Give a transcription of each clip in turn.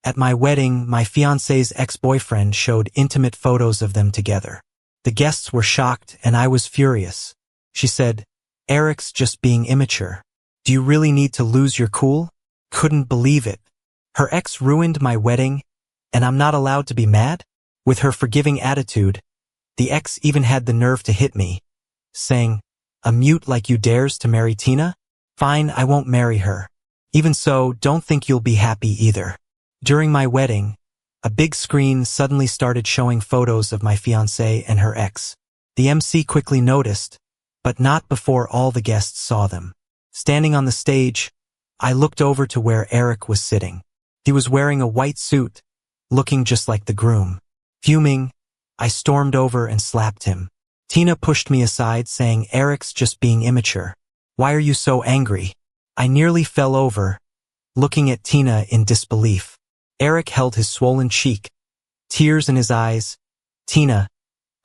At my wedding, my fiancé's ex-boyfriend showed intimate photos of them together. The guests were shocked and I was furious. She said, "Eric's just being immature. Do you really need to lose your cool?" Couldn't believe it. Her ex ruined my wedding, and I'm not allowed to be mad? With her forgiving attitude, the ex even had the nerve to hit me, saying, "A mute like you dares to marry Tina? Fine, I won't marry her. Even so, don't think you'll be happy either." During my wedding, a big screen suddenly started showing photos of my fiancée and her ex. The MC quickly noticed, but not before all the guests saw them. Standing on the stage, I looked over to where Eric was sitting. He was wearing a white suit, looking just like the groom. Fuming, I stormed over and slapped him. Tina pushed me aside, saying, "Eric's just being immature. Why are you so angry?" I nearly fell over, looking at Tina in disbelief. Eric held his swollen cheek, tears in his eyes. "Tina,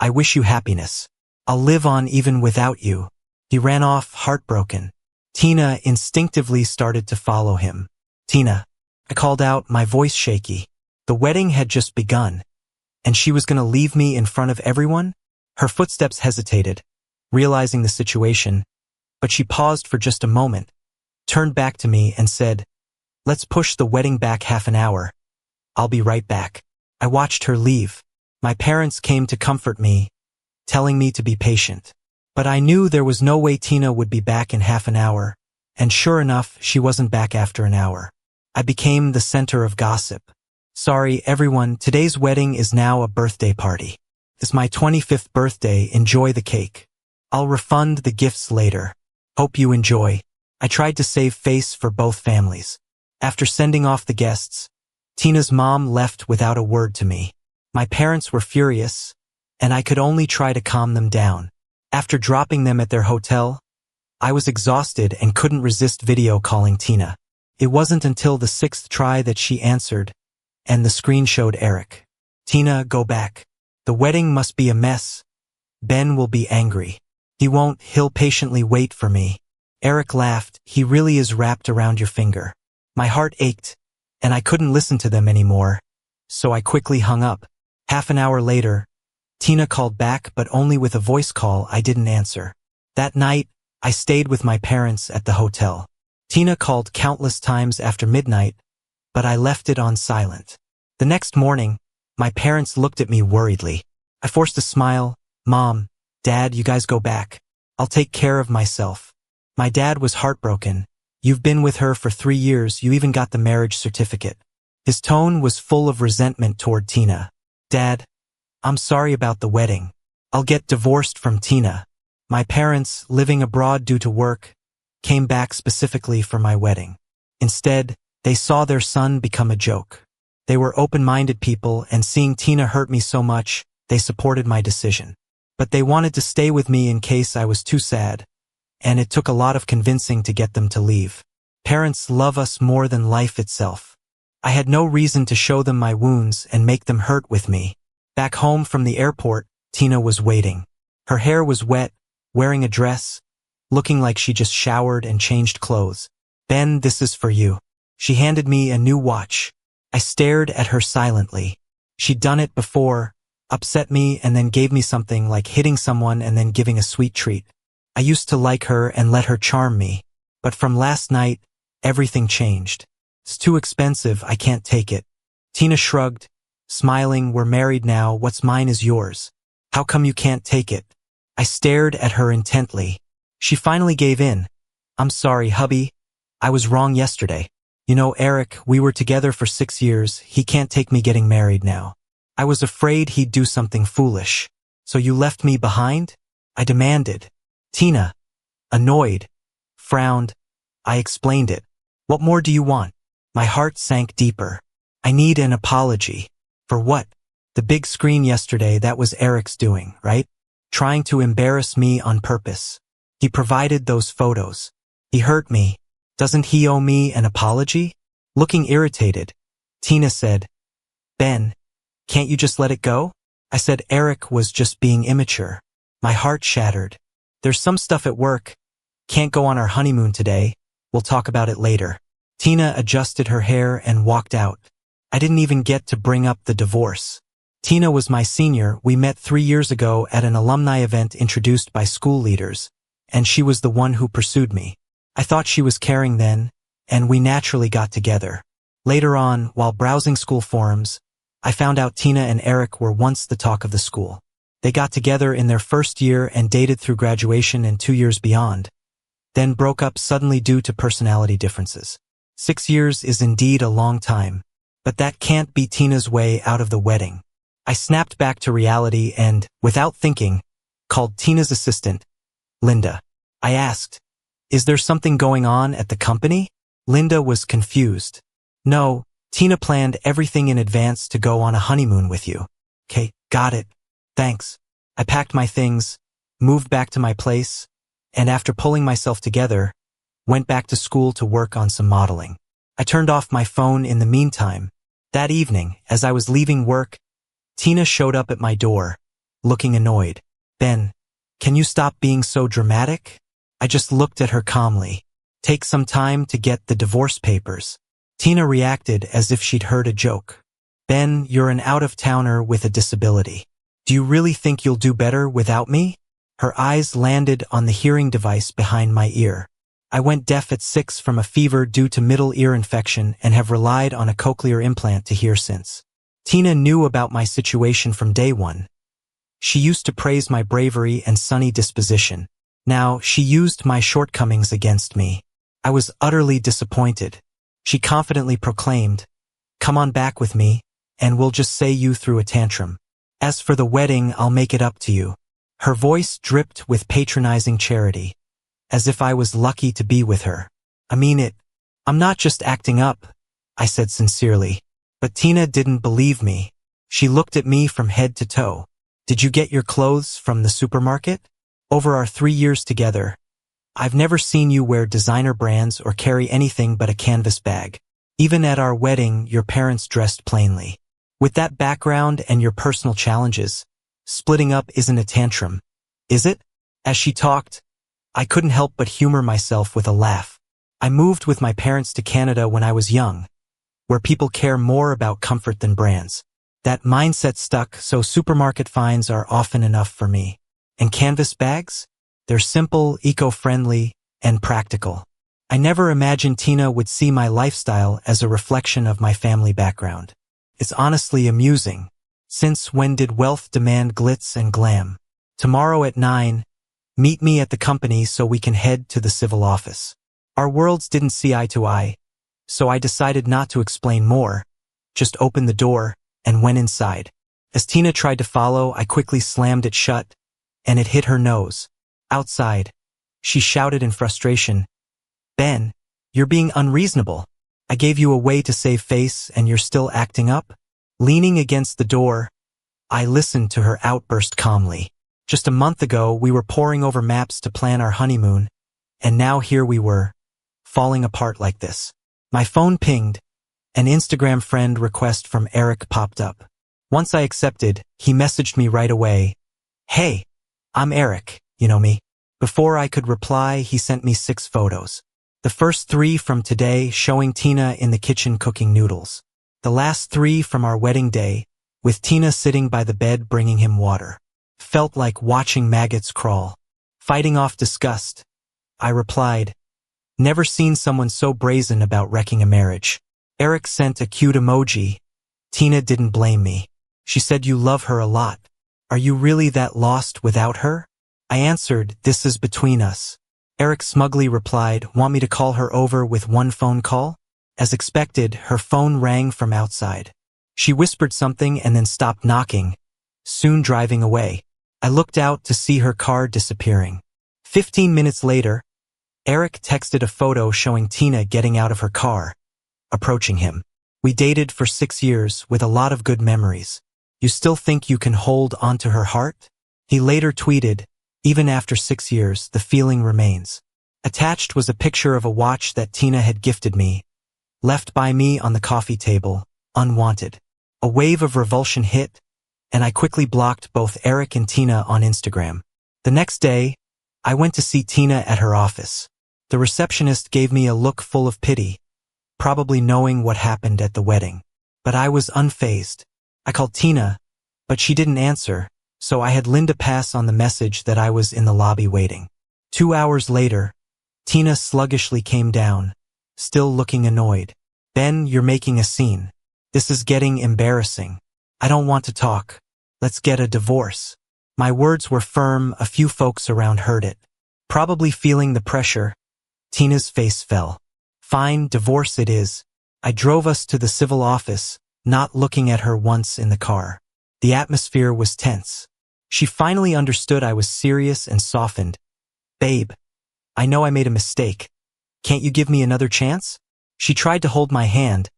I wish you happiness. I'll live on even without you." He ran off, heartbroken. Tina instinctively started to follow him. "Tina," I called out, my voice shaky. The wedding had just begun, and she was going to leave me in front of everyone? Her footsteps hesitated, realizing the situation, but she paused for just a moment, turned back to me and said, "Let's push the wedding back half an hour. I'll be right back." I watched her leave. My parents came to comfort me, telling me to be patient. But I knew there was no way Tina would be back in half an hour, and sure enough, she wasn't back after an hour. I became the center of gossip. "Sorry, everyone, today's wedding is now a birthday party. It's my 25th birthday, enjoy the cake. I'll refund the gifts later. Hope you enjoy." I tried to save face for both families. After sending off the guests, Tina's mom left without a word to me. My parents were furious, and I could only try to calm them down. After dropping them at their hotel, I was exhausted and couldn't resist video calling Tina. It wasn't until the 6th try that she answered, and the screen showed Eric. "Tina, go back. The wedding must be a mess. Ben will be angry." "He won't, he'll patiently wait for me." Eric laughed, "He really is wrapped around your finger." My heart ached, and I couldn't listen to them anymore, so I quickly hung up. Half an hour later, Tina called back, but only with a voice call I didn't answer. That night, I stayed with my parents at the hotel. Tina called countless times after midnight, but I left it on silent. The next morning, my parents looked at me worriedly. I forced a smile. "Mom, Dad, you guys go back. I'll take care of myself." My dad was heartbroken. "You've been with her for 3 years, you even got the marriage certificate." His tone was full of resentment toward Tina. "Dad, I'm sorry about the wedding. I'll get divorced from Tina." My parents, living abroad due to work, came back specifically for my wedding. Instead, they saw their son become a joke. They were open-minded people, and seeing Tina hurt me so much, they supported my decision. But they wanted to stay with me in case I was too sad, and it took a lot of convincing to get them to leave. Parents love us more than life itself. I had no reason to show them my wounds and make them hurt with me. Back home from the airport, Tina was waiting. Her hair was wet, wearing a dress, looking like she just showered and changed clothes. "Ben, this is for you." She handed me a new watch. I stared at her silently. She'd done it before, upset me and then gave me something like hitting someone and then giving a sweet treat. I used to like her and let her charm me, but from last night, everything changed. "It's too expensive, I can't take it." Tina shrugged, smiling, "We're married now, what's mine is yours. How come you can't take it?" I stared at her intently. She finally gave in. "I'm sorry, hubby. I was wrong yesterday. You know, Eric, we were together for 6 years, he can't take me getting married now. I was afraid he'd do something foolish. So you left me behind?" I demanded. Tina, annoyed, frowned. I explained it. "What more do you want?" My heart sank deeper. "I need an apology." "For what?" "The big screen yesterday, that was Eric's doing, right? Trying to embarrass me on purpose. He provided those photos. He hurt me. Doesn't he owe me an apology?" Looking irritated, Tina said, "Ben, can't you just let it go?" I said Eric was just being immature. My heart shattered. "There's some stuff at work. Can't go on our honeymoon today. We'll talk about it later." Tina adjusted her hair and walked out. I didn't even get to bring up the divorce. Tina was my senior. We met 3 years ago at an alumni event introduced by school leaders, and she was the one who pursued me. I thought she was caring then, and we naturally got together. Later on, while browsing school forums, I found out Tina and Eric were once the talk of the school. They got together in their first year and dated through graduation and 2 years beyond, then broke up suddenly due to personality differences. 6 years is indeed a long time, but that can't be Tina's way out of the wedding. I snapped back to reality and, without thinking, called Tina's assistant, Linda. I asked, "Is there something going on at the company?" Linda was confused. "No, Tina planned everything in advance to go on a honeymoon with you." "Okay, got it. Thanks." I packed my things, moved back to my place, and after pulling myself together, went back to school to work on some modeling. I turned off my phone in the meantime. That evening, as I was leaving work, Tina showed up at my door, looking annoyed. "Ben, can you stop being so dramatic?" I just looked at her calmly. "Take some time to get the divorce papers." Tina reacted as if she'd heard a joke. "Ben, you're an out-of-towner with a disability. Do you really think you'll do better without me?" Her eyes landed on the hearing device behind my ear. I went deaf at 6 from a fever due to middle ear infection and have relied on a cochlear implant to hear since. Tina knew about my situation from day one. She used to praise my bravery and sunny disposition. Now, she used my shortcomings against me. I was utterly disappointed. She confidently proclaimed, "Come on back with me, and we'll just say you threw a tantrum. As for the wedding, I'll make it up to you." Her voice dripped with patronizing charity, as if I was lucky to be with her. "I mean it. I'm not just acting up," I said sincerely. But Tina didn't believe me. She looked at me from head to toe. "Did you get your clothes from the supermarket? Over our 3 years together, I've never seen you wear designer brands or carry anything but a canvas bag. Even at our wedding, your parents dressed plainly. With that background and your personal challenges, splitting up isn't a tantrum, is it?" As she talked, I couldn't help but humor myself with a laugh. I moved with my parents to Canada when I was young, where people care more about comfort than brands. That mindset stuck, so supermarket finds are often enough for me. And canvas bags? They're simple, eco-friendly, and practical. I never imagined Tina would see my lifestyle as a reflection of my family background. It's honestly amusing. Since when did wealth demand glitz and glam? Tomorrow at 9, meet me at the company so we can head to the civil office. Our worlds didn't see eye to eye, so I decided not to explain more, just opened the door and went inside. As Tina tried to follow, I quickly slammed it shut, and it hit her nose. Outside, she shouted in frustration, "Ben, you're being unreasonable. I gave you a way to save face and you're still acting up?" Leaning against the door, I listened to her outburst calmly. Just a month ago, we were poring over maps to plan our honeymoon, and now here we were, falling apart like this. My phone pinged. An Instagram friend request from Eric popped up. Once I accepted, he messaged me right away. "Hey, I'm Eric, you know me." Before I could reply, he sent me 6 photos. The first 3 from today showing Tina in the kitchen cooking noodles. The last 3 from our wedding day, with Tina sitting by the bed bringing him water. Felt like watching maggots crawl. Fighting off disgust, I replied, "Never seen someone so brazen about wrecking a marriage." Eric sent a cute emoji. Tina didn't blame me. She said, "You love her a lot. Are you really that lost without her?" I answered, "This is between us." Eric smugly replied, "Want me to call her over with one phone call?" As expected, her phone rang from outside. She whispered something and then stopped knocking, soon driving away. I looked out to see her car disappearing. 15 minutes later, Eric texted a photo showing Tina getting out of her car, approaching him. "We dated for 6 years with a lot of good memories. You still think you can hold onto her heart?" He later tweeted, "Even after 6 years, the feeling remains." Attached was a picture of a watch that Tina had gifted me, left by me on the coffee table, unwanted. A wave of revulsion hit, and I quickly blocked both Eric and Tina on Instagram. The next day, I went to see Tina at her office. The receptionist gave me a look full of pity, probably knowing what happened at the wedding. But I was unfazed. I called Tina, but she didn't answer, so I had Linda pass on the message that I was in the lobby waiting. 2 hours later, Tina sluggishly came down, still looking annoyed. Ben, you're making a scene. This is getting embarrassing. I don't want to talk. Let's get a divorce. My words were firm, a few folks around heard it. Probably feeling the pressure, Tina's face fell. Fine, divorce it is. I drove us to the civil office, not looking at her once in the car. The atmosphere was tense. She finally understood I was serious and softened. Babe, I know I made a mistake. Can't you give me another chance? She tried to hold my hand,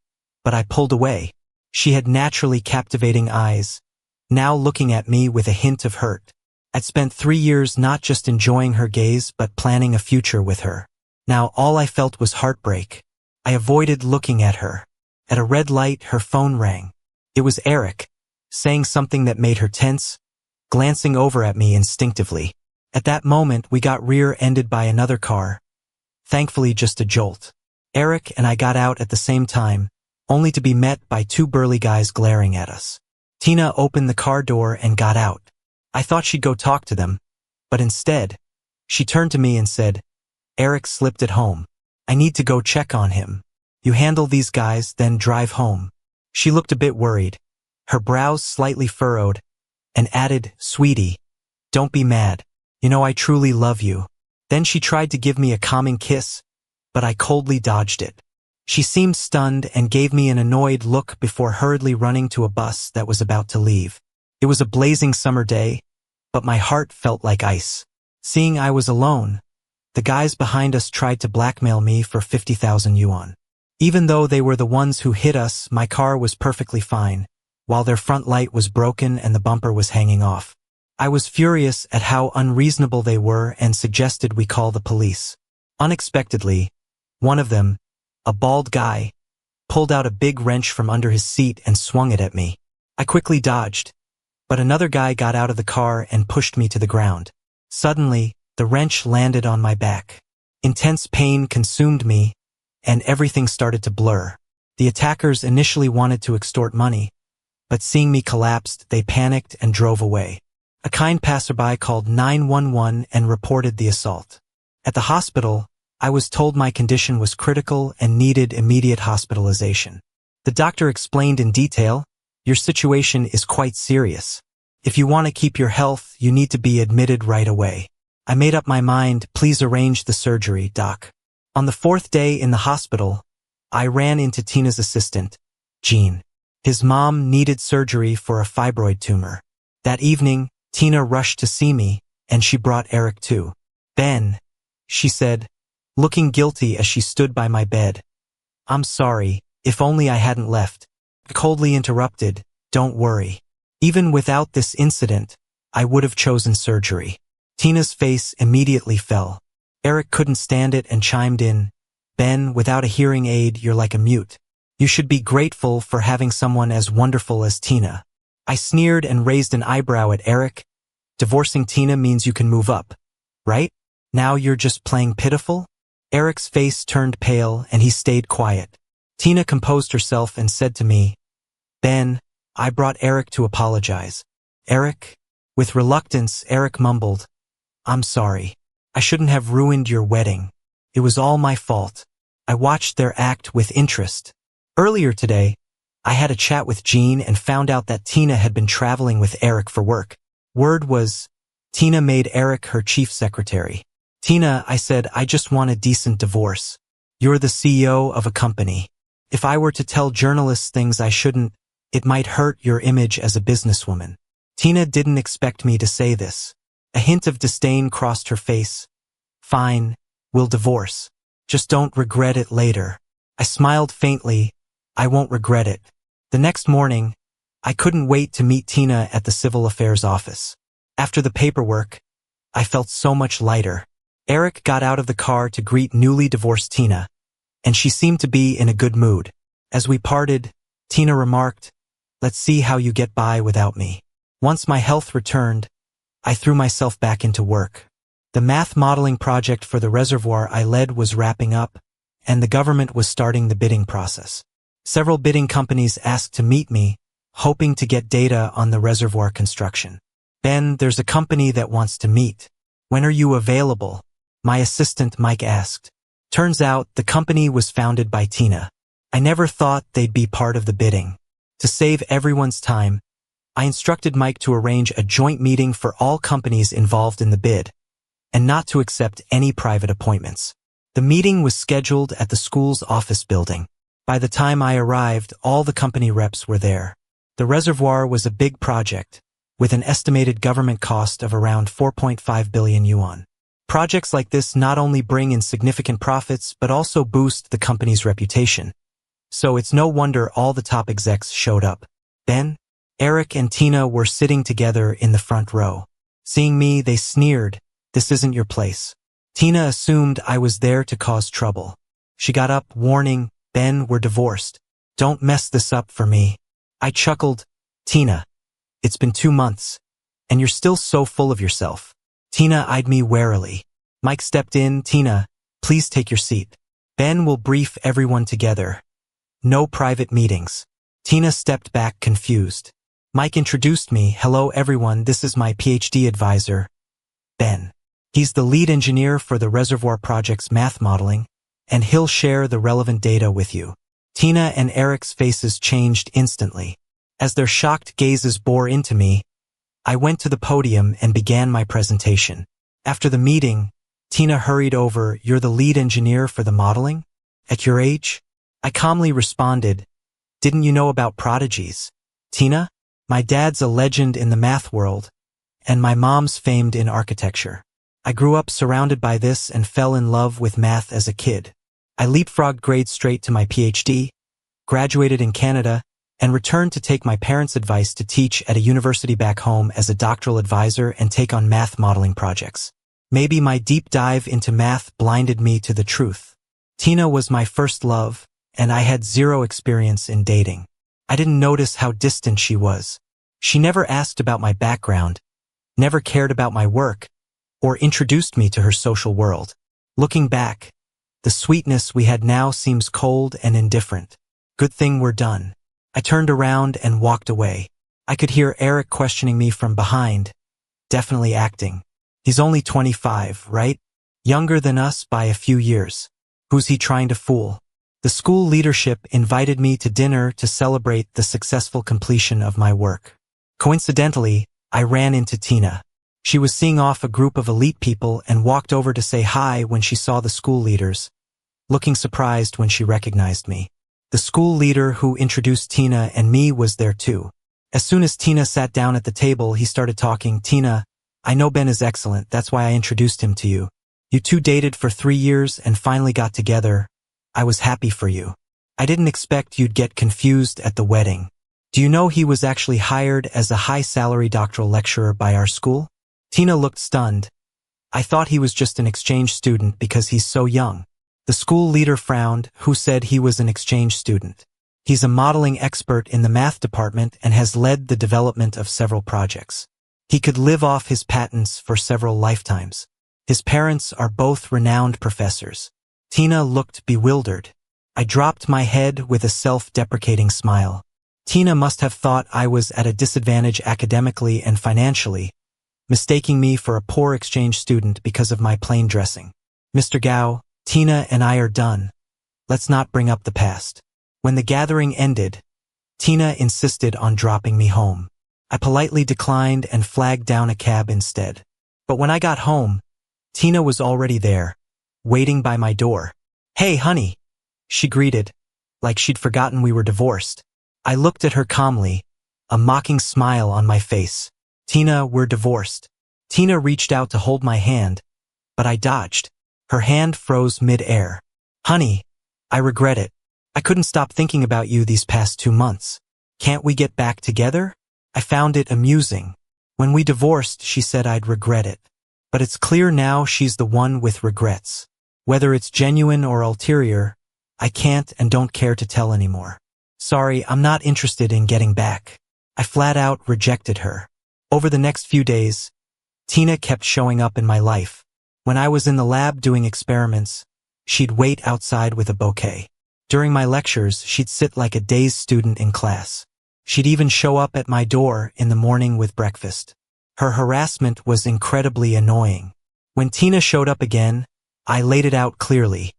but I pulled away. She had naturally captivating eyes, now looking at me with a hint of hurt. I'd spent 3 years not just enjoying her gaze but planning a future with her. Now all I felt was heartbreak. I avoided looking at her. At a red light, her phone rang. It was Eric, saying something that made her tense, glancing over at me instinctively. At that moment, we got rear-ended by another car. Thankfully, just a jolt. Eric and I got out at the same time, only to be met by 2 burly guys glaring at us. Tina opened the car door and got out. I thought she'd go talk to them, but instead, she turned to me and said, Eric slipped at home. I need to go check on him. You handle these guys, then drive home. She looked a bit worried, her brows slightly furrowed, and added, Sweetie, don't be mad. You know I truly love you. Then she tried to give me a calming kiss, but I coldly dodged it. She seemed stunned and gave me an annoyed look before hurriedly running to a bus that was about to leave. It was a blazing summer day, but my heart felt like ice. Seeing I was alone, the guys behind us tried to blackmail me for 50,000 yuan. Even though they were the ones who hit us, my car was perfectly fine, while their front light was broken and the bumper was hanging off. I was furious at how unreasonable they were and suggested we call the police. Unexpectedly, one of them, a bald guy, pulled out a big wrench from under his seat and swung it at me. I quickly dodged, but another guy got out of the car and pushed me to the ground. Suddenly, the wrench landed on my back. Intense pain consumed me, and everything started to blur. The attackers initially wanted to extort money, but seeing me collapsed, they panicked and drove away. A kind passerby called 911 and reported the assault. At the hospital, I was told my condition was critical and needed immediate hospitalization. The doctor explained in detail, your situation is quite serious. If you want to keep your health, you need to be admitted right away. I made up my mind, please arrange the surgery, doc. On the 4th day in the hospital, I ran into Tina's assistant, Jean. His mom needed surgery for a fibroid tumor. That evening, Tina rushed to see me, and she brought Eric too. Ben, she said, looking guilty as she stood by my bed. I'm sorry, if only I hadn't left. I coldly interrupted, don't worry. Even without this incident, I would have chosen surgery. Tina's face immediately fell. Eric couldn't stand it and chimed in, Ben, without a hearing aid, you're like a mute. You should be grateful for having someone as wonderful as Tina. I sneered and raised an eyebrow at Eric. Divorcing Tina means you can move up, right? Now you're just playing pitiful? Eric's face turned pale and he stayed quiet. Tina composed herself and said to me, Ben, I brought Eric to apologize. Eric? With reluctance, Eric mumbled, I'm sorry. I shouldn't have ruined your wedding. It was all my fault. I watched their act with interest. Earlier today, I had a chat with Jean and found out that Tina had been traveling with Eric for work. Word was, Tina made Eric her chief secretary. Tina, I said, I just want a decent divorce. You're the CEO of a company. If I were to tell journalists things I shouldn't, it might hurt your image as a businesswoman. Tina didn't expect me to say this. A hint of disdain crossed her face. Fine, we'll divorce. Just don't regret it later. I smiled faintly. I won't regret it. The next morning, I couldn't wait to meet Tina at the Civil Affairs office. After the paperwork, I felt so much lighter. Eric got out of the car to greet newly divorced Tina, and she seemed to be in a good mood. As we parted, Tina remarked, let's see how you get by without me. Once my health returned, I threw myself back into work. The math modeling project for the reservoir I led was wrapping up, and the government was starting the bidding process. Several bidding companies asked to meet me, hoping to get data on the reservoir construction. Ben, there's a company that wants to meet. When are you available? My assistant Mike asked. Turns out the company was founded by Tina. I never thought they'd be part of the bidding. To save everyone's time, I instructed Mike to arrange a joint meeting for all companies involved in the bid, and not to accept any private appointments. The meeting was scheduled at the school's office building. By the time I arrived, all the company reps were there. The reservoir was a big project, with an estimated government cost of around 4.5 billion yuan. Projects like this not only bring in significant profits, but also boost the company's reputation. So it's no wonder all the top execs showed up. Ben, Eric and Tina were sitting together in the front row. Seeing me, they sneered, "This isn't your place." Tina assumed I was there to cause trouble. She got up, warning, "Ben, we're divorced. Don't mess this up for me." I chuckled, "Tina, it's been 2 months, and you're still so full of yourself." Tina eyed me warily. Mike stepped in. "Tina, please take your seat. Ben will brief everyone together. No private meetings." Tina stepped back confused. Mike introduced me. "Hello everyone, this is my PhD advisor, Ben. He's the lead engineer for the reservoir project's math modeling, and he'll share the relevant data with you." Tina and Eric's faces changed instantly. As their shocked gazes bore into me, I went to the podium and began my presentation. After the meeting, Tina hurried over. "You're the lead engineer for the modeling? At your age?" I calmly responded, "Didn't you know about prodigies, Tina? My dad's a legend in the math world, and my mom's famed in architecture. I grew up surrounded by this and fell in love with math as a kid. I leapfrogged grades straight to my PhD, graduated in Canada, and returned to take my parents' advice to teach at a university back home as a doctoral advisor and take on math modeling projects. Maybe my deep dive into math blinded me to the truth. Tina was my first love, and I had zero experience in dating. I didn't notice how distant she was. She never asked about my background, never cared about my work, or introduced me to her social world. Looking back, the sweetness we had now seems cold and indifferent. Good thing we're done. I turned around and walked away. I could hear Eric questioning me from behind, definitely acting. He's only 25, right? Younger than us by a few years. Who's he trying to fool? The school leadership invited me to dinner to celebrate the successful completion of my work. Coincidentally, I ran into Tina. She was seeing off a group of elite people and walked over to say hi when she saw the school leaders, looking surprised when she recognized me. The school leader who introduced Tina and me was there too. As soon as Tina sat down at the table, he started talking. "Tina, I know Ben is excellent, that's why I introduced him to you. You two dated for 3 years and finally got together. I was happy for you. I didn't expect you'd get confused at the wedding. Do you know he was actually hired as a high-salary doctoral lecturer by our school?" Tina looked stunned. "I thought he was just an exchange student because he's so young." The school leader frowned. "Who said he was an exchange student? He's a modeling expert in the math department and has led the development of several projects. He could live off his patents for several lifetimes. His parents are both renowned professors." Tina looked bewildered. I dropped my head with a self-deprecating smile. Tina must have thought I was at a disadvantage academically and financially, mistaking me for a poor exchange student because of my plain dressing. "Mr. Gao, Tina and I are done. Let's not bring up the past." When the gathering ended, Tina insisted on dropping me home. I politely declined and flagged down a cab instead. But when I got home, Tina was already there, waiting by my door. "Hey, honey," she greeted, like she'd forgotten we were divorced. I looked at her calmly, a mocking smile on my face. "Tina, we're divorced." Tina reached out to hold my hand, but I dodged. Her hand froze mid-air. "Honey, I regret it. I couldn't stop thinking about you these past 2 months. Can't we get back together?" I found it amusing. When we divorced, she said I'd regret it. But it's clear now she's the one with regrets. Whether it's genuine or ulterior, I can't and don't care to tell anymore. "Sorry, I'm not interested in getting back." I flat out rejected her. Over the next few days, Tina kept showing up in my life. When I was in the lab doing experiments, she'd wait outside with a bouquet. During my lectures, she'd sit like a dazed student in class. She'd even show up at my door in the morning with breakfast. Her harassment was incredibly annoying. When Tina showed up again, I laid it out clearly.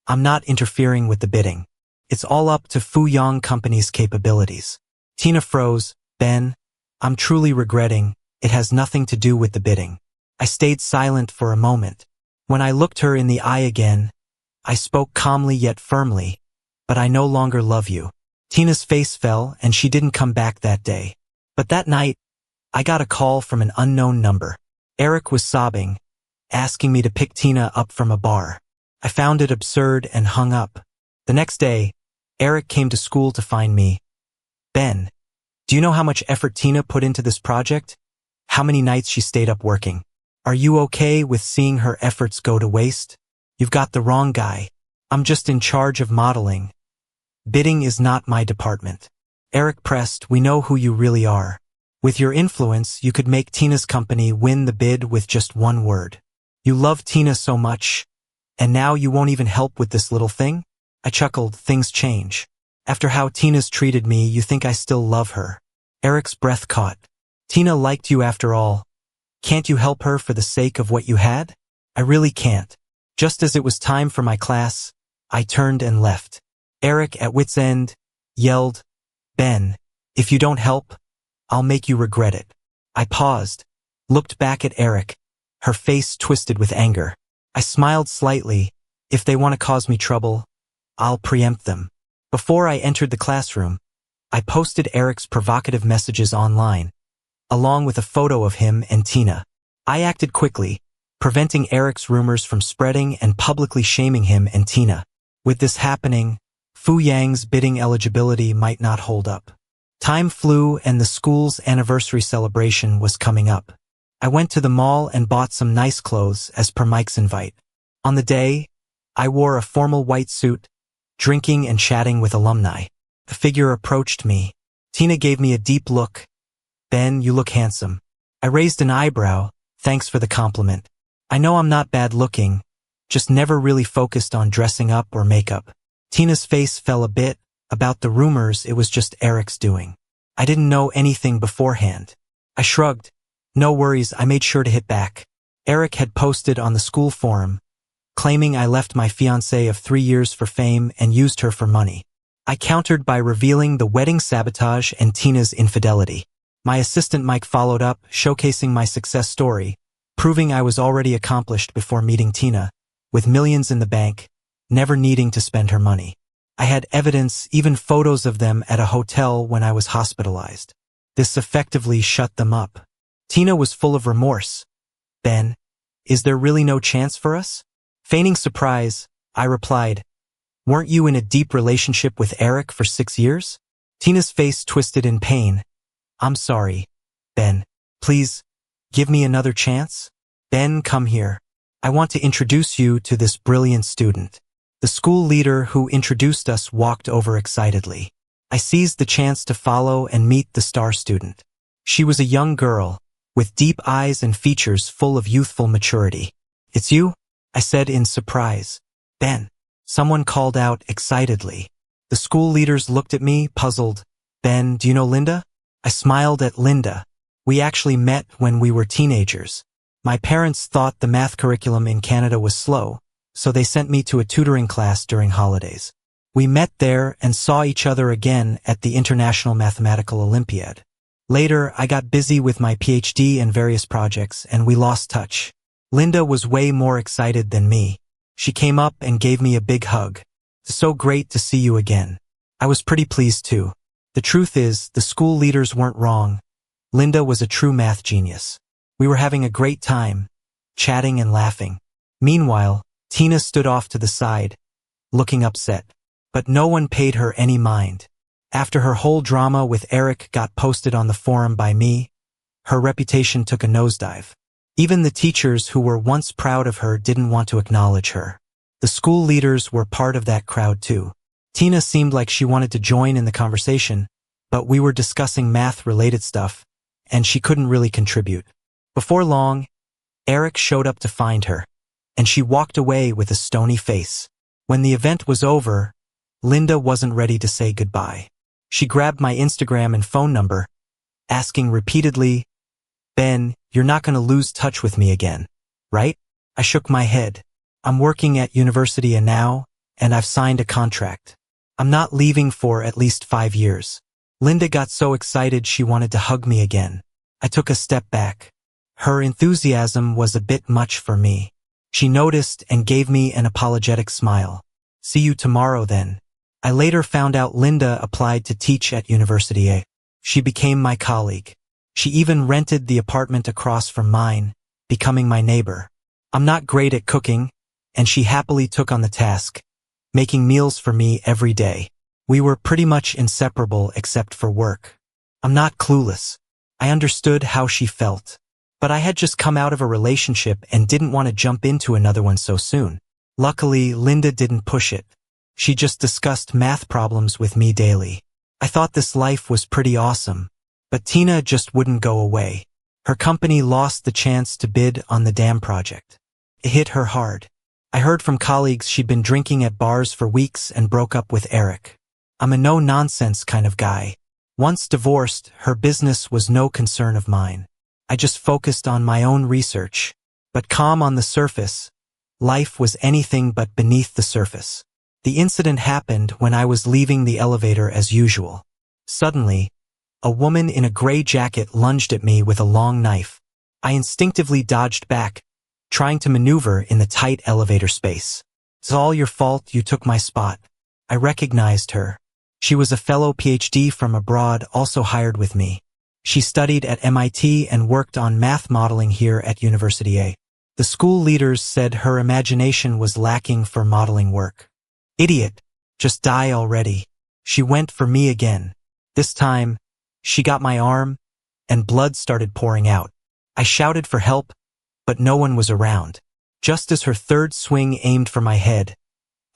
I'm not interfering with the bidding. It's all up to Fuyang Company's capabilities. Tina froze. Ben, I'm truly regretting. It has nothing to do with the bidding. I stayed silent for a moment. When I looked her in the eye again, I spoke calmly yet firmly. But I no longer love you. Tina's face fell and she didn't come back that day. But that night, I got a call from an unknown number. Eric was sobbing, asking me to pick Tina up from a bar. I found it absurd and hung up. The next day, Eric came to school to find me. Ben, do you know how much effort Tina put into this project? How many nights she stayed up working? Are you okay with seeing her efforts go to waste? You've got the wrong guy. I'm just in charge of modeling. Bidding is not my department. Eric pressed, we know who you really are. With your influence, you could make Tina's company win the bid with just one word. You love Tina so much, and now you won't even help with this little thing? I chuckled, things change. After how Tina's treated me, you think I still love her. Eric's breath caught. Tina liked you after all. Can't you help her for the sake of what you had? I really can't. Just as it was time for my class, I turned and left. Eric, at wit's end, yelled, Ben, if you don't help, I'll make you regret it. I paused, looked back at Eric, her face twisted with anger. I smiled slightly. If they want to cause me trouble, I'll preempt them. Before I entered the classroom, I posted Eric's provocative messages online, along with a photo of him and Tina. I acted quickly, preventing Eric's rumors from spreading and publicly shaming him and Tina. With this happening, Fuyang's bidding eligibility might not hold up. Time flew and the school's anniversary celebration was coming up. I went to the mall and bought some nice clothes as per Mike's invite. On the day, I wore a formal white suit, drinking and chatting with alumni. The figure approached me. Tina gave me a deep look. Ben, you look handsome. I raised an eyebrow, thanks for the compliment. I know I'm not bad looking, just never really focused on dressing up or makeup. Tina's face fell a bit. About the rumors, it was just Eric's doing. I didn't know anything beforehand. I shrugged. No worries, I made sure to hit back. Eric had posted on the school forum, claiming I left my fiancée of 3 years for fame and used her for money. I countered by revealing the wedding sabotage and Tina's infidelity. My assistant Mike followed up, showcasing my success story, proving I was already accomplished before meeting Tina, with millions in the bank, never needing to spend her money. I had evidence, even photos of them at a hotel when I was hospitalized. This effectively shut them up. Tina was full of remorse. Ben, is there really no chance for us? Feigning surprise, I replied, weren't you in a deep relationship with Eric for 6 years? Tina's face twisted in pain. I'm sorry, Ben. Please, give me another chance? Ben, come here. I want to introduce you to this brilliant student. The school leader who introduced us walked over excitedly. I seized the chance to follow and meet the star student. She was a young girl, with deep eyes and features full of youthful maturity. It's you? I said in surprise. Ben. Someone called out excitedly. The school leaders looked at me, puzzled. Ben, do you know Linda? I smiled at Linda. We actually met when we were teenagers. My parents thought the math curriculum in Canada was slow, so they sent me to a tutoring class during holidays. We met there and saw each other again at the International Mathematical Olympiad. Later, I got busy with my PhD and various projects, and we lost touch. Linda was way more excited than me. She came up and gave me a big hug. So great to see you again. I was pretty pleased too. The truth is, the school leaders weren't wrong. Linda was a true math genius. We were having a great time, chatting and laughing. Meanwhile, Tina stood off to the side, looking upset. But no one paid her any mind. After her whole drama with Eric got posted on the forum by me, her reputation took a nosedive. Even the teachers who were once proud of her didn't want to acknowledge her. The school leaders were part of that crowd too. Tina seemed like she wanted to join in the conversation, but we were discussing math-related stuff, and she couldn't really contribute. Before long, Eric showed up to find her, and she walked away with a stony face. When the event was over, Linda wasn't ready to say goodbye. She grabbed my Instagram and phone number, asking repeatedly, "Ben, you're not going to lose touch with me again, right?" I shook my head. "I'm working at University now, and I've signed a contract. I'm not leaving for at least 5 years." Linda got so excited she wanted to hug me again. I took a step back. Her enthusiasm was a bit much for me. She noticed and gave me an apologetic smile. "See you tomorrow then." I later found out Linda applied to teach at University A. She became my colleague. She even rented the apartment across from mine, becoming my neighbor. I'm not great at cooking, and she happily took on the task, making meals for me every day. We were pretty much inseparable except for work. I'm not clueless. I understood how she felt. But I had just come out of a relationship and didn't want to jump into another one so soon. Luckily, Linda didn't push it. She just discussed math problems with me daily. I thought this life was pretty awesome. But Tina just wouldn't go away. Her company lost the chance to bid on the dam project. It hit her hard. I heard from colleagues she'd been drinking at bars for weeks and broke up with Eric. I'm a no-nonsense kind of guy. Once divorced, her business was no concern of mine. I just focused on my own research. But calm on the surface, life was anything but beneath the surface. The incident happened when I was leaving the elevator as usual. Suddenly, a woman in a gray jacket lunged at me with a long knife. I instinctively dodged back, trying to maneuver in the tight elevator space. "It's all your fault you took my spot." I recognized her. She was a fellow PhD from abroad also hired with me. She studied at MIT and worked on math modeling here at University A. The school leaders said her imagination was lacking for modeling work. "Idiot, just die already." She went for me again. This time, she got my arm, and blood started pouring out. I shouted for help, but no one was around. Just as her third swing aimed for my head,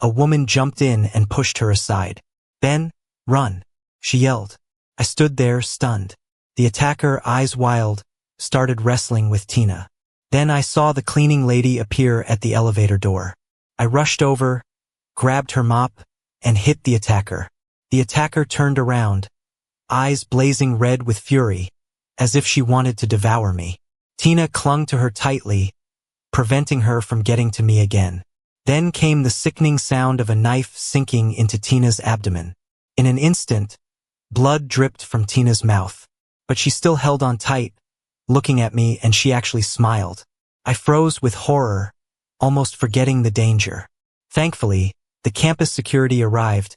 a woman jumped in and pushed her aside. "Ben, run," she yelled. I stood there, stunned. The attacker, eyes wild, started wrestling with Tina. Then I saw the cleaning lady appear at the elevator door. I rushed over, grabbed her mop, and hit the attacker. The attacker turned around, eyes blazing red with fury, as if she wanted to devour me. Tina clung to her tightly, preventing her from getting to me again. Then came the sickening sound of a knife sinking into Tina's abdomen. In an instant, blood dripped from Tina's mouth, but she still held on tight, looking at me, and she actually smiled. I froze with horror, almost forgetting the danger. Thankfully, the campus security arrived,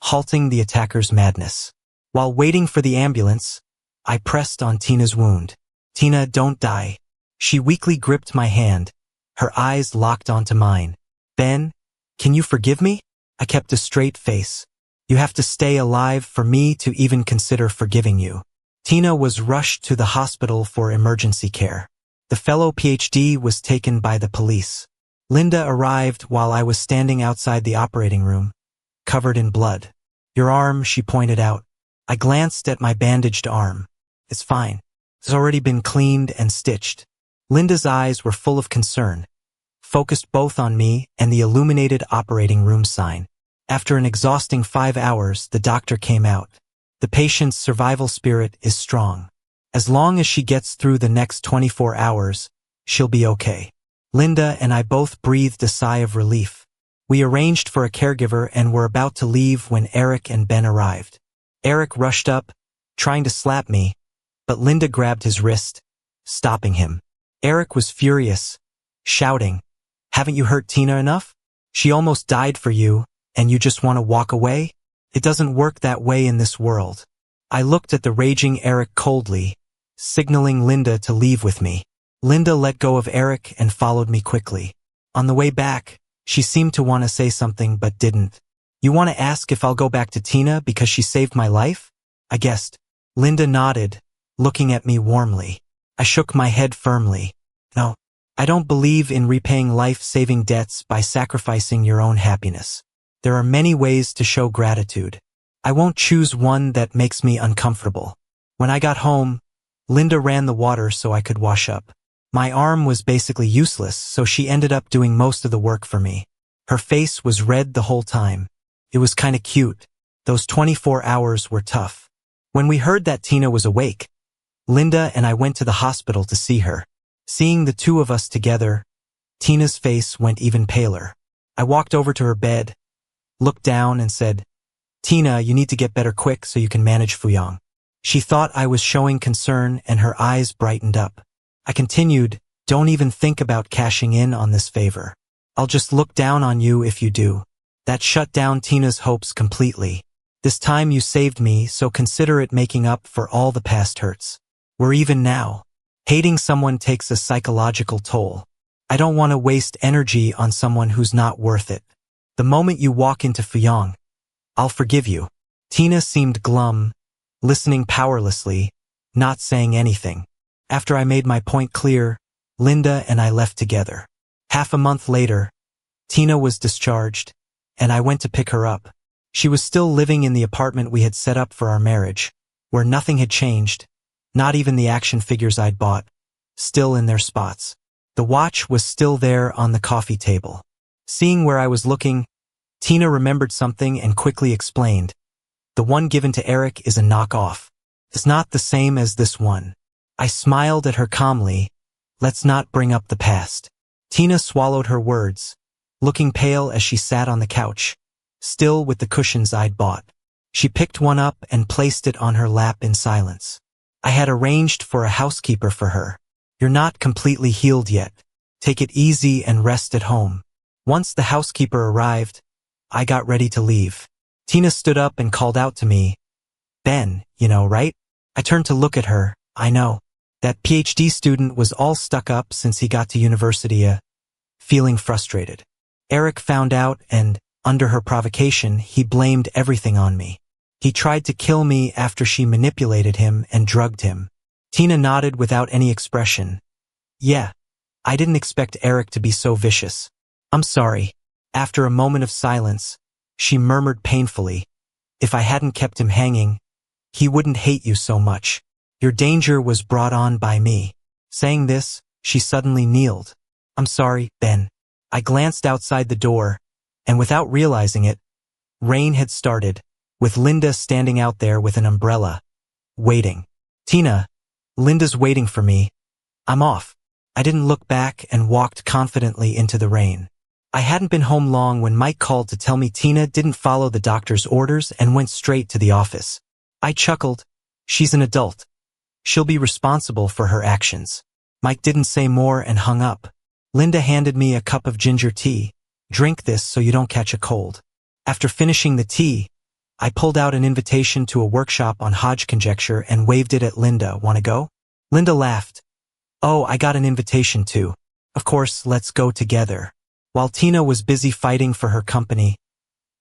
halting the attacker's madness. While waiting for the ambulance, I pressed on Tina's wound. "Tina, don't die." She weakly gripped my hand, her eyes locked onto mine. "Ben, can you forgive me?" I kept a straight face. "You have to stay alive for me to even consider forgiving you." Tina was rushed to the hospital for emergency care. The fellow PhD was taken by the police. Linda arrived while I was standing outside the operating room, covered in blood. "Your arm," she pointed out. I glanced at my bandaged arm. "It's fine. It's already been cleaned and stitched." Linda's eyes were full of concern, focused both on me and the illuminated operating room sign. After an exhausting 5 hours, the doctor came out. "The patient's survival spirit is strong. As long as she gets through the next 24 hours, she'll be okay." Linda and I both breathed a sigh of relief. We arranged for a caregiver and were about to leave when Eric and Ben arrived. Eric rushed up, trying to slap me, but Linda grabbed his wrist, stopping him. Eric was furious, shouting, "Haven't you hurt Tina enough? She almost died for you, and you just want to walk away? It doesn't work that way in this world." I looked at the raging Eric coldly, signaling Linda to leave with me. Linda let go of Eric and followed me quickly. On the way back, she seemed to want to say something but didn't. "You want to ask if I'll go back to Tina because she saved my life?" I guessed. Linda nodded, looking at me warmly. I shook my head firmly. "No, I don't believe in repaying life-saving debts by sacrificing your own happiness. There are many ways to show gratitude. I won't choose one that makes me uncomfortable." When I got home, Linda ran the water so I could wash up. My arm was basically useless, so she ended up doing most of the work for me. Her face was red the whole time. It was kinda cute. Those 24 hours were tough. When we heard that Tina was awake, Linda and I went to the hospital to see her. Seeing the two of us together, Tina's face went even paler. I walked over to her bed, looked down and said, "Tina, you need to get better quick so you can manage Fuyang." She thought I was showing concern and her eyes brightened up. I continued, "Don't even think about cashing in on this favor. I'll just look down on you if you do." That shut down Tina's hopes completely. "This time you saved me, so consider it making up for all the past hurts. We're even now." Hating someone takes a psychological toll. I don't want to waste energy on someone who's not worth it. The moment you walk into Fuyang, "I'll forgive you." Tina seemed glum, listening powerlessly, not saying anything. After I made my point clear, Linda and I left together. Half a month later, Tina was discharged, and I went to pick her up. She was still living in the apartment we had set up for our marriage, where nothing had changed, not even the action figures I'd bought, still in their spots. The watch was still there on the coffee table. Seeing where I was looking, Tina remembered something and quickly explained, "The one given to Eric is a knockoff. It's not the same as this one." I smiled at her calmly. "Let's not bring up the past." Tina swallowed her words, looking pale as she sat on the couch, still with the cushions I'd bought. She picked one up and placed it on her lap in silence. "I had arranged for a housekeeper for her. You're not completely healed yet. Take it easy and rest at home." Once the housekeeper arrived, I got ready to leave. Tina stood up and called out to me, "Ben, you know, right?" I turned to look at her. I know. That PhD student was all stuck up since he got to university, feeling frustrated. Eric found out and, under her provocation, he blamed everything on me. He tried to kill me after she manipulated him and drugged him. Tina nodded without any expression. "Yeah, I didn't expect Eric to be so vicious. I'm sorry." After a moment of silence, she murmured painfully, "If I hadn't kept him hanging, he wouldn't hate you so much. Your danger was brought on by me." Saying this, she suddenly kneeled. "I'm sorry, Ben." I glanced outside the door, and without realizing it, rain had started, with Linda standing out there with an umbrella, waiting. "Tina, Linda's waiting for me. I'm off." I didn't look back and walked confidently into the rain. I hadn't been home long when Mike called to tell me Tina didn't follow the doctor's orders and went straight to the office. I chuckled. She's an adult. She'll be responsible for her actions. Mike didn't say more and hung up. Linda handed me a cup of ginger tea. "Drink this so you don't catch a cold." After finishing the tea, I pulled out an invitation to a workshop on Hodge conjecture and waved it at Linda. "Want to go?" Linda laughed. "Oh, I got an invitation too. Of course, let's go together." While Tina was busy fighting for her company,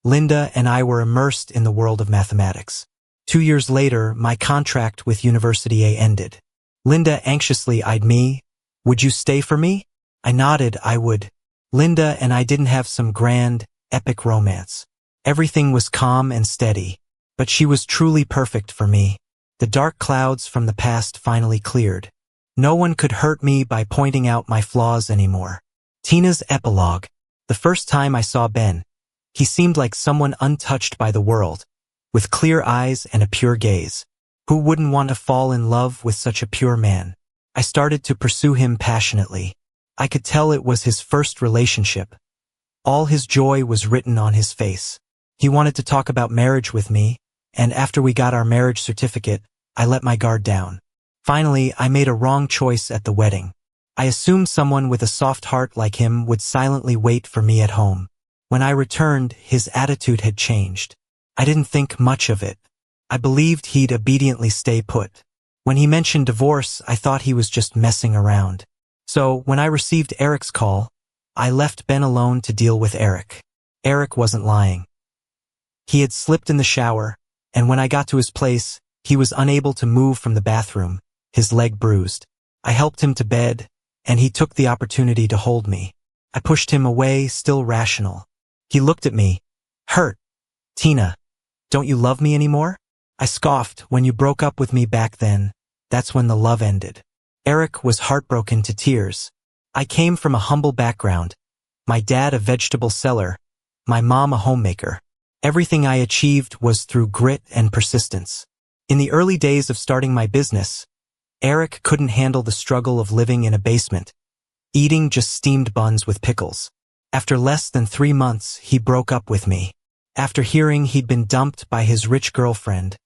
Linda and I were immersed in the world of mathematics. 2 years later, my contract with University A ended. Linda anxiously eyed me. "Would you stay for me?" I nodded I would. Linda and I didn't have some grand, epic romance. Everything was calm and steady, but she was truly perfect for me. The dark clouds from the past finally cleared. No one could hurt me by pointing out my flaws anymore. Tina's epilogue. The first time I saw Ben, he seemed like someone untouched by the world, with clear eyes and a pure gaze. Who wouldn't want to fall in love with such a pure man? I started to pursue him passionately. I could tell it was his first relationship. All his joy was written on his face. He wanted to talk about marriage with me, and after we got our marriage certificate, I let my guard down. Finally, I made a wrong choice at the wedding. I assumed someone with a soft heart like him would silently wait for me at home. When I returned, his attitude had changed. I didn't think much of it. I believed he'd obediently stay put. When he mentioned divorce, I thought he was just messing around. So, when I received Eric's call, I left Ben alone to deal with Eric. Eric wasn't lying. He had slipped in the shower, and when I got to his place, he was unable to move from the bathroom, his leg bruised. I helped him to bed, and he took the opportunity to hold me. I pushed him away, still rational. He looked at me. "Hurt. Tina, don't you love me anymore?" I scoffed. "When you broke up with me back then, that's when the love ended." Eric was heartbroken to tears. I came from a humble background. My dad a vegetable seller, my mom a homemaker. Everything I achieved was through grit and persistence. In the early days of starting my business, Eric couldn't handle the struggle of living in a basement, eating just steamed buns with pickles. After less than 3 months, he broke up with me. After hearing he'd been dumped by his rich girlfriend,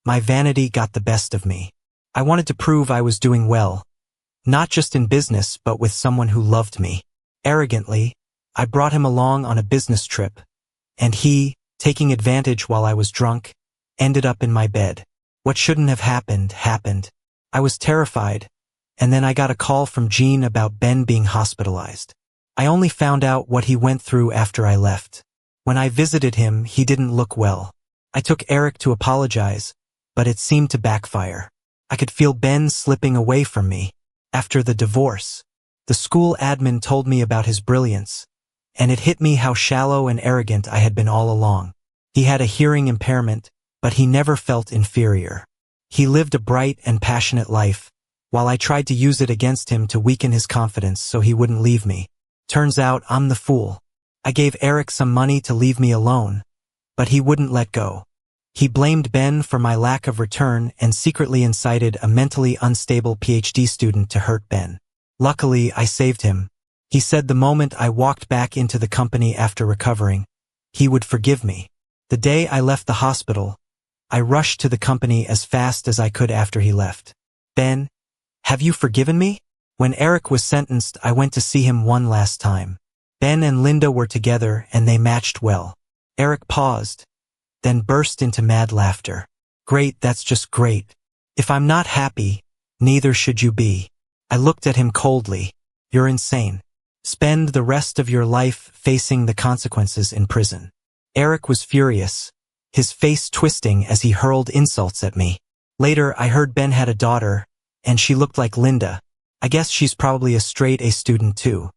my vanity got the best of me. I wanted to prove I was doing well, not just in business but with someone who loved me. Arrogantly, I brought him along on a business trip, and he, taking advantage while I was drunk, ended up in my bed. What shouldn't have happened, happened. I was terrified, and then I got a call from Jean about Ben being hospitalized. I only found out what he went through after I left. When I visited him, he didn't look well. I took Eric to apologize, but it seemed to backfire. I could feel Ben slipping away from me. After the divorce, the school admin told me about his brilliance, and it hit me how shallow and arrogant I had been all along. He had a hearing impairment, but he never felt inferior. He lived a bright and passionate life, while I tried to use it against him to weaken his confidence so he wouldn't leave me. Turns out I'm the fool. I gave Eric some money to leave me alone, but he wouldn't let go. He blamed Ben for my lack of return and secretly incited a mentally unstable PhD student to hurt Ben. Luckily, I saved him. He said the moment I walked back into the company after recovering, he would forgive me. The day I left the hospital, I rushed to the company as fast as I could after he left. Ben, have you forgiven me? When Eric was sentenced, I went to see him one last time. Ben and Linda were together and they matched well. Eric paused, then burst into mad laughter. Great, that's just great. If I'm not happy, neither should you be. I looked at him coldly. You're insane. Spend the rest of your life facing the consequences in prison. Eric was furious, his face twisting as he hurled insults at me. Later, I heard Ben had a daughter, and she looked like Linda. I guess she's probably a straight A student too.